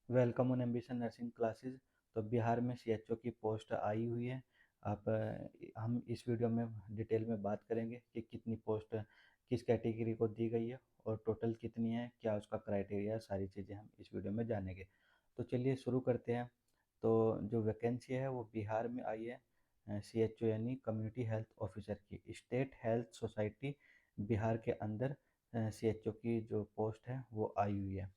Welcome on ambition nursing classes. तो बिहार में CHO की पोस्ट आई हुई है। हम इस वीडियो में डिटेल में बात करेंगे कि कितनी पोस्ट किस कैटेगरी को दी गई है और टोटल कितनी है, क्या उसका क्राइटेरिया, सारी चीज़ें हम इस वीडियो में जानेंगे। तो चलिए शुरू करते हैं। तो जो वैकेंसी है वो बिहार में आई है सीएचओ यानी कम्युनिटी हेल्थ ऑफिसर की। स्टेट हेल्थ सोसाइटी बिहार के अंदर सीएचओ की जो पोस्ट है वो आई हुई है।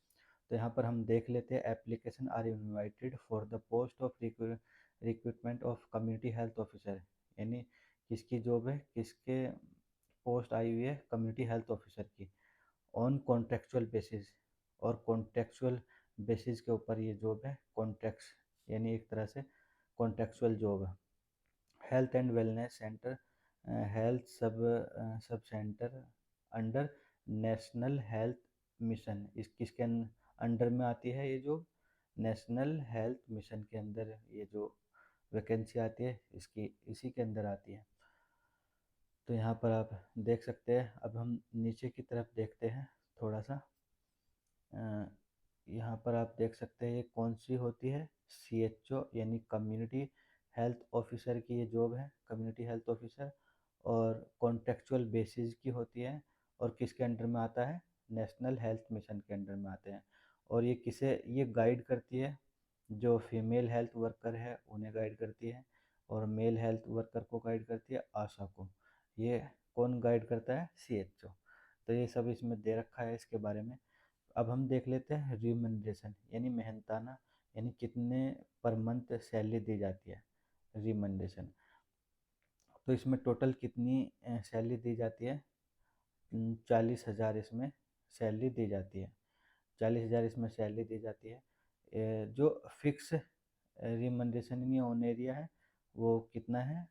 तो यहाँ पर हम देख लेते हैं, application are invited for the post of recruitment of community health officer, यानी किसकी जॉब है, किसके पोस्ट आई हुई है, कम्युनिटी हेल्थ ऑफिसर की, ऑन कॉन्ट्रेक्चुअल बेसिस। और कॉन्ट्रेक्चुअल बेसिस के ऊपर ये जॉब है, कॉन्ट्रैक्ट्स यानी एक तरह से कॉन्ट्रेक्चुअल जॉब है। Health and wellness centre, health sub centre under national health mission, इस किसके अंडर में आती है ये जो नेशनल हेल्थ मिशन के अंदर ये जो वैकेंसी आती है इसकी इसी के अंदर आती है। तो यहाँ पर आप देख सकते हैं। अब हम नीचे की तरफ देखते हैं थोड़ा सा। यहाँ पर आप देख सकते हैं ये कौन सी होती है, सीएचओ यानी कम्युनिटी हेल्थ ऑफिसर की ये जॉब है, कम्युनिटी हेल्थ ऑफिसर। और कॉन्ट्रेक्चुअल बेसिस की होती है और किसके अंडर में आता है, नेशनल हेल्थ मिशन के अंडर में आते हैं। और ये किसे ये गाइड करती है, जो फीमेल हेल्थ वर्कर है उन्हें गाइड करती है, और मेल हेल्थ वर्कर को गाइड करती है, आशा को। ये कौन गाइड करता है, सीएचओ। तो ये सब इसमें दे रखा है इसके बारे में। अब हम देख लेते हैं रिमनरेशन यानी मेहनताना, यानी कितने पर मंथ सैलरी दी जाती है, रिमनरेशन। तो इसमें टोटल कितनी सैलरी दी जाती है, 40,000 इसमें सैलरी दी जाती है। 40,000 इसमें सैलरी दी जाती है। जो फिक्स रिमनरेशन इन ऑन एरिया है वो कितना है,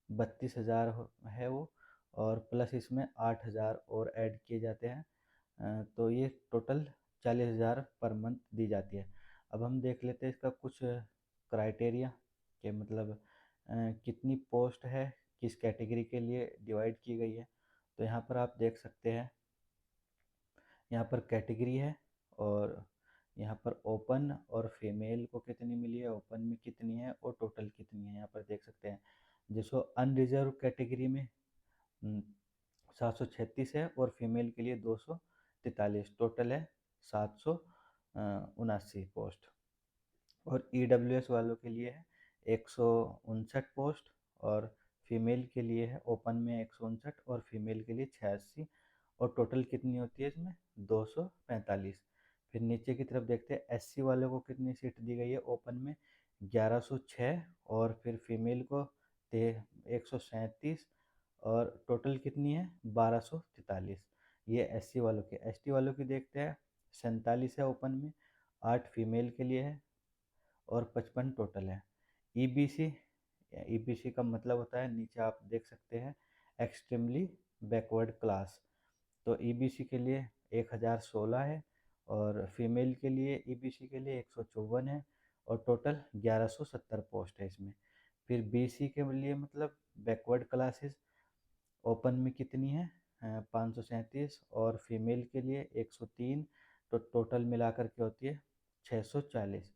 32,000 है वो, और प्लस इसमें 8,000 और ऐड किए जाते हैं। तो ये टोटल 40,000 पर मंथ दी जाती है। अब हम देख लेते हैं इसका कुछ क्राइटेरिया कि मतलब कितनी पोस्ट है, किस कैटेगरी के लिए डिवाइड की गई है। तो यहाँ पर आप देख सकते हैं, यहाँ पर कैटेगरी है, और यहाँ पर ओपन और फीमेल को कितनी मिली है, ओपन में कितनी है और टोटल कितनी है यहाँ पर देख सकते हैं। जिसको अनरिजर्व कैटेगरी में 736 है, और फीमेल के लिए 243, टोटल है 779 पोस्ट। और ईडब्ल्यूएस वालों के लिए है 159 पोस्ट, और फीमेल के लिए है ओपन में 159 और फीमेल के लिए 86। और टोटल कितनी होती है इसमें, 245। फिर नीचे की तरफ देखते हैं एससी वालों को कितनी सीट दी गई है, ओपन में 1106, और फिर फीमेल को 137, और टोटल कितनी है 1243। ये एससी वालों के। एसटी वालों की देखते हैं, 47 है ओपन में, 8 फीमेल के लिए है, और 55 टोटल है। ईबीसी, ईबीसी का मतलब होता है, नीचे आप देख सकते हैं, एक्सट्रीमली बैकवर्ड क्लास। तो ईबीसी के लिए 1016 है, और फीमेल के लिए ईबीसी के लिए 154 है, और टोटल 1170 पोस्ट है इसमें। फिर बीसी के लिए मतलब बैकवर्ड क्लासेस, ओपन में कितनी है, 537, और फीमेल के लिए 103। तो टोटल मिलाकर के होती है 640।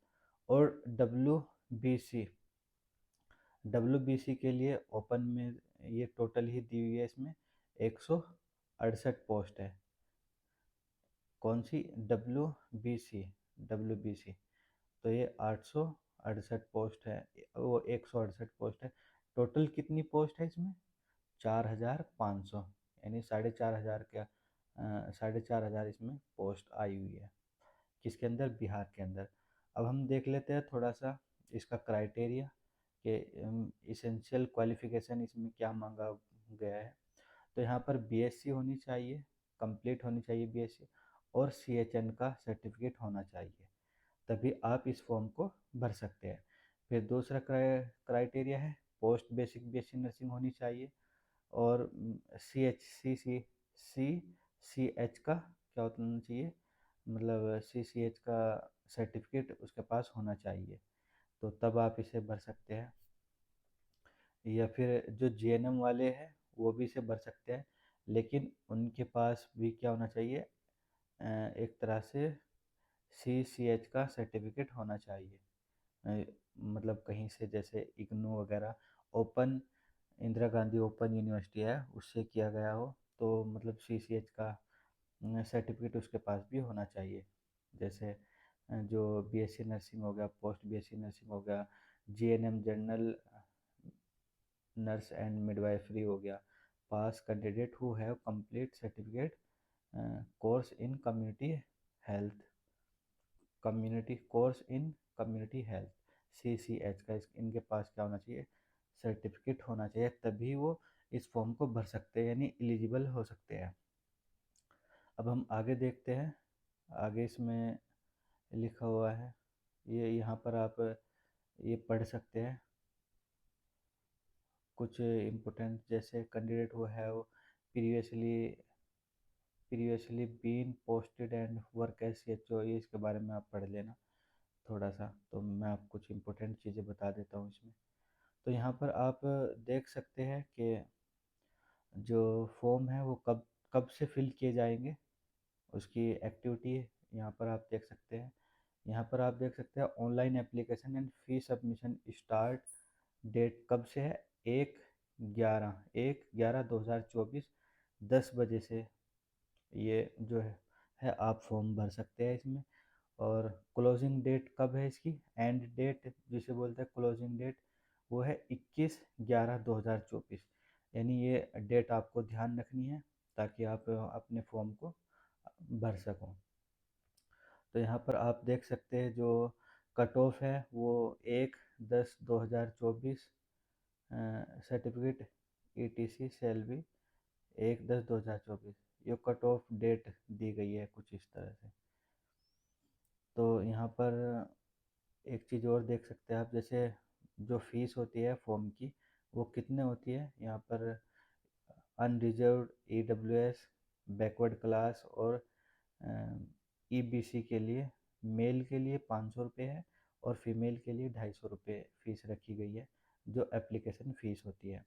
और डब्ल्यू बी सी के लिए ओपन में ये टोटल ही दी हुई है इसमें, 168 पोस्ट है। कौन सी, डब्ल्यू बी सी। तो ये 868 पोस्ट है, वो 168 पोस्ट है। टोटल कितनी पोस्ट है इसमें, 4,500, यानी 4,500 का 4,500 इसमें पोस्ट आई हुई है। किसके अंदर, बिहार के अंदर। अब हम देख लेते हैं थोड़ा सा इसका क्राइटेरिया कि इसेंशियल क्वालिफिकेशन इसमें क्या मांगा गया है। तो यहाँ पर बीएससी होनी चाहिए, कंप्लीट होनी चाहिए बीएससी, और सीएचएन का सर्टिफिकेट होना चाहिए, तभी आप इस फॉर्म को भर सकते हैं। फिर दूसरा क्राइटेरिया है पोस्ट बेसिक बीएससी नर्सिंग होनी चाहिए, और C H C C H का क्या होना चाहिए, मतलब सी एच का सर्टिफिकेट उसके पास होना चाहिए, तो तब आप इसे भर सकते हैं। या फिर जो जीएनएम वाले हैं वो भी इसे भर सकते हैं, लेकिन उनके पास भी क्या होना चाहिए, एक तरह से CCH का सर्टिफिकेट होना चाहिए। मतलब कहीं से जैसे इग्नू वगैरह, open Indira Gandhi open university है उससे किया गया हो, तो मतलब CCH का सर्टिफिकेट उसके पास भी होना चाहिए। जैसे जो BSc नर्सिंग हो गया, पोस्ट BSc नर्सिंग हो गया, GNM general nurse and midwifery हो गया, pass candidate who have complete certificate course in health community course in community health, CCH का इनके पास क्या होना चाहिए, सर्टिफिकेट होना चाहिए, तभी वो इस फॉर्म को भर सकते हैं, यानी एलिजिबल हो सकते हैं। अब हम आगे देखते हैं। आगे इसमें लिखा हुआ है, ये यहाँ पर आप ये पढ़ सकते हैं कुछ इम्पोर्टेंट, जैसे कैंडिडेट वो है वो previously been posted and work as CHO, ये इसके बारे में आप पढ़ लेना थोड़ा सा। तो मैं आपको कुछ इम्पोर्टेंट चीज़ें बता देता हूँ इसमें। तो यहाँ पर आप देख सकते हैं कि जो फॉर्म है वो कब कब से फिल किए जाएंगे, उसकी एक्टिविटी यहाँ पर आप देख सकते हैं। यहाँ पर आप देख सकते हैं online application and fee submission start date कब से है, 1/11/2024 10 बजे से ये जो है आप फॉर्म भर सकते हैं इसमें। और क्लोजिंग डेट कब है इसकी, एंड डेट जिसे बोलते हैं क्लोजिंग डेट, वो है 21/11/2024। यानी ये डेट आपको ध्यान रखनी है ताकि आप अपने फॉर्म को भर सको। तो यहाँ पर आप देख सकते हैं जो कट ऑफ है वो 1/10/2024 सर्टिफिकेट ETC शैल बी 1/10/2024, ये कट ऑफ डेट दी गई है कुछ इस तरह से। तो यहाँ पर एक चीज़ और देख सकते हैं आप, जैसे जो फीस होती है फॉर्म की वो कितने होती है। यहाँ पर अनरिजर्व्ड EWS बैकवर्ड क्लास और EBC के लिए मेल के लिए 500 रुपये है और फीमेल के लिए 250 रुपये फ़ीस रखी गई है, जो एप्लीकेशन फ़ीस होती है।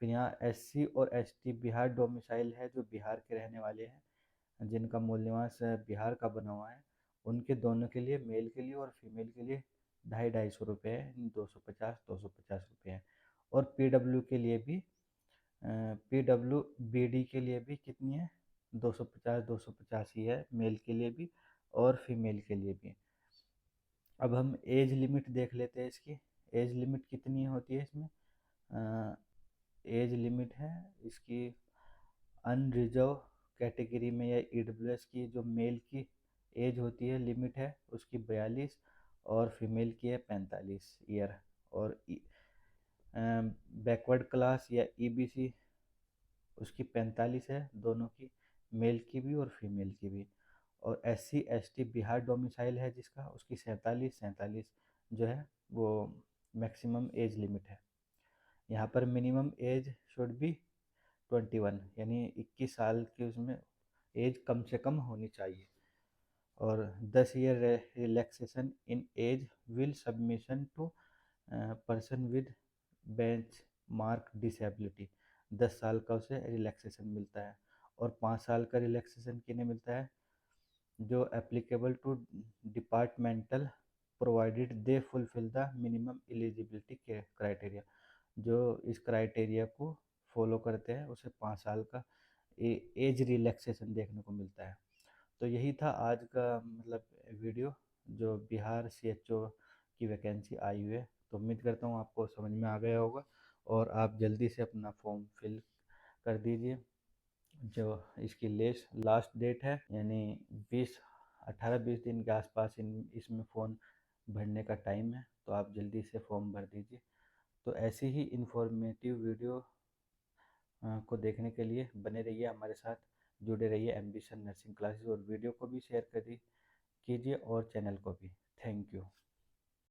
फिर यहाँ SC और ST बिहार डोमिसाइल है, जो बिहार के रहने वाले हैं जिनका मूल निवास बिहार का बना हुआ है, उनके दोनों के लिए, मेल के लिए और फीमेल के लिए 250-250 है, 250-250 रुपये हैं। और PW के लिए भी PWBD के लिए भी कितनी है, 250-250 ही है, मेल के लिए भी और फीमेल के लिए भी। अब हम एज लिमिट देख लेते हैं इसकी। एज लिमिट कितनी होती है इसमें, एज लिमिट है इसकी अनरिजर्व कैटेगरी में या EWS की, जो मेल की एज होती है लिमिट है उसकी 42 और फीमेल की है 45 ईयर। और बैकवर्ड क्लास या EBC उसकी 45 है, दोनों की, मेल की भी और फीमेल की भी। और SC ST बिहार डोमिसाइल है जिसका, उसकी 47 जो है वो मैक्सिमम एज लिमिट है। यहाँ पर मिनिमम एज शुड बी 21, यानी 21 साल की उसमें एज कम से कम होनी चाहिए। और 10 year relaxation in age will submission to person with benchmark disability, 10 साल का उसे रिलैक्सेशन मिलता है। और 5 साल का रिलैक्सेशन किन्हें मिलता है, जो applicable to departmental provided they fulfil the minimum eligibility criteria, जो इस क्राइटेरिया को फॉलो करते हैं उसे 5 साल का एज रिलैक्सेशन देखने को मिलता है। तो यही था आज का मतलब वीडियो, जो बिहार CHO की वैकेंसी आई हुई है। तो उम्मीद करता हूँ आपको समझ में आ गया होगा और आप जल्दी से अपना फॉर्म फिल कर दीजिए। जो इसकी लास्ट डेट है, यानी 18-20 दिन के आसपास इसमें फ़ोन भरने का टाइम है, तो आप जल्दी से फॉर्म भर दीजिए। तो ऐसी ही इन्फॉर्मेटिव वीडियो को देखने के लिए बने रहिए हमारे साथ, जुड़े रहिए एम्बिशन नर्सिंग क्लासेस, और वीडियो को भी शेयर कीजिए और चैनल को भी। Thank you.